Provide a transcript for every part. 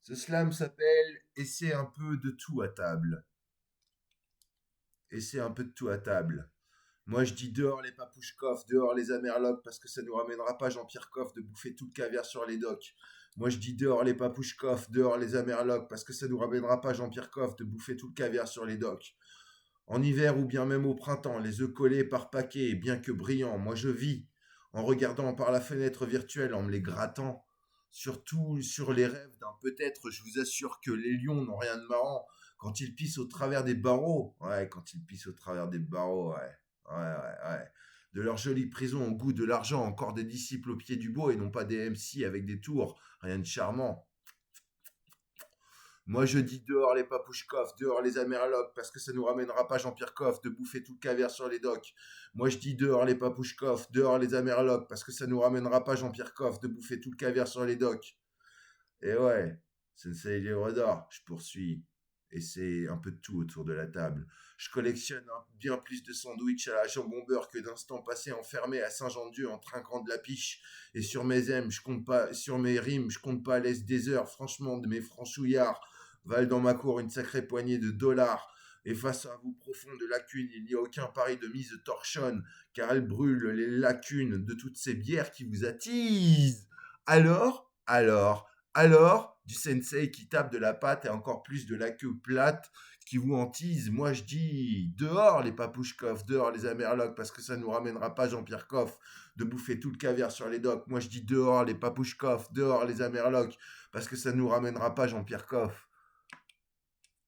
Ce slam s'appelle Essaie un peu de tout à table. Essaie un peu de tout à table. Moi je dis dehors les papouchkoff, dehors les amerlocs parce que ça nous ramènera pas Jean-Pierre Coff de bouffer tout le caviar sur les docks. Moi je dis dehors les papouchkoff, dehors les amerlocs parce que ça nous ramènera pas Jean-Pierre Coff de bouffer tout le caviar sur les docks. En hiver ou bien même au printemps, les œufs collés par paquet, bien que brillants, moi je vis en regardant par la fenêtre virtuelle, en me les grattant. Surtout sur les rêves d'un peut-être, je vous assure que les lions n'ont rien de marrant quand ils pissent au travers des barreaux. Ouais, quand ils pissent au travers des barreaux, ouais. Ouais, ouais, ouais. De leur jolie prison au goût de l'argent, encore des disciples au pied du beau et non pas des MC avec des tours. Rien de charmant. Moi, je dis dehors les papouchkoff, dehors les amerlocs, parce que ça nous ramènera pas Jean-Pierre Coff de bouffer tout le caviar sur les docks. Moi, je dis dehors les papouchkoff, dehors les amerlocs, parce que ça nous ramènera pas Jean-Pierre Coff de bouffer tout le caviar sur les docks. Et ouais, Sensei Léodor, je poursuis. Et c'est un peu de tout autour de la table. Je collectionne bien plus de sandwichs à la jambon beurre que d'instants passés enfermés à Saint-Jean-de-Dieu en trinquant de la piche. Et sur mes aimes, je compte pas, sur mes rimes, je compte pas à l'aise des heures. Franchement, de mes franchouillards valent dans ma cour une sacrée poignée de dollars. Et face à vous profonde lacune, il n'y a aucun pari de mise torchonne, car elle brûle les lacunes de toutes ces bières qui vous attisent. Alors, du sensei qui tape de la patte et encore plus de la queue plate qui vous hantise, moi je dis dehors les papouchkoff, dehors les amerlocs, parce que ça nous ramènera pas Jean-Pierre Coff de bouffer tout le caviar sur les docks. Moi je dis dehors les papouchkoff, dehors les amerlocs, parce que ça nous ramènera pas Jean-Pierre Coff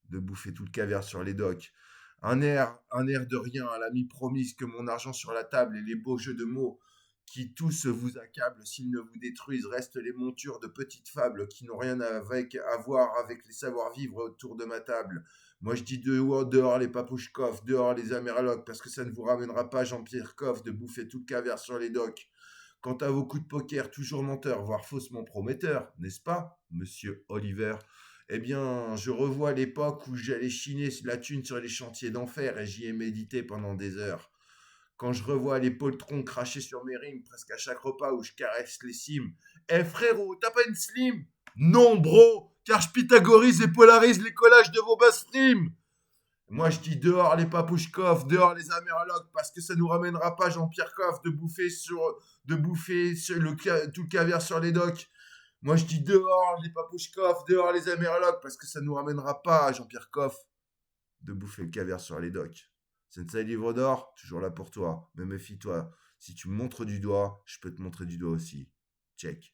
de bouffer tout le caviar sur les docks. Un air de rien à l'ami promise que mon argent sur la table et les beaux jeux de mots qui tous vous accablent s'ils ne vous détruisent restent les montures de petites fables qui n'ont rien à voir avec les savoir-vivre autour de ma table. Moi je dis dehors les papouchkoff, dehors les amerlocs, parce que ça ne vous ramènera pas Jean-Pierre Coff de bouffer tout le caviar sur les docks. Quant à vos coups de poker toujours menteurs, voire faussement prometteurs, n'est-ce pas, monsieur Oliver? Eh bien, je revois l'époque où j'allais chiner la thune sur les chantiers d'enfer et j'y ai médité pendant des heures. Quand je revois les poltrons cracher sur mes rimes presque à chaque repas où je caresse les cimes. Eh frérot, t'as pas une slim? Non, bro, car je pythagorise et polarise les collages de vos basses rimes. Moi, je dis dehors les papouchkoff, dehors les amerlocs, parce que ça nous ramènera pas Jean-Pierre Coff de bouffer tout le caviar sur les docks. Moi, je dis dehors les papouchkoff, dehors les amerlocs, parce que ça nous ramènera pas Jean-Pierre Coff de bouffer le caviar sur les docks. Sensei Livre d'Or, toujours là pour toi. Mais méfie-toi, si tu me montres du doigt, je peux te montrer du doigt aussi. Check.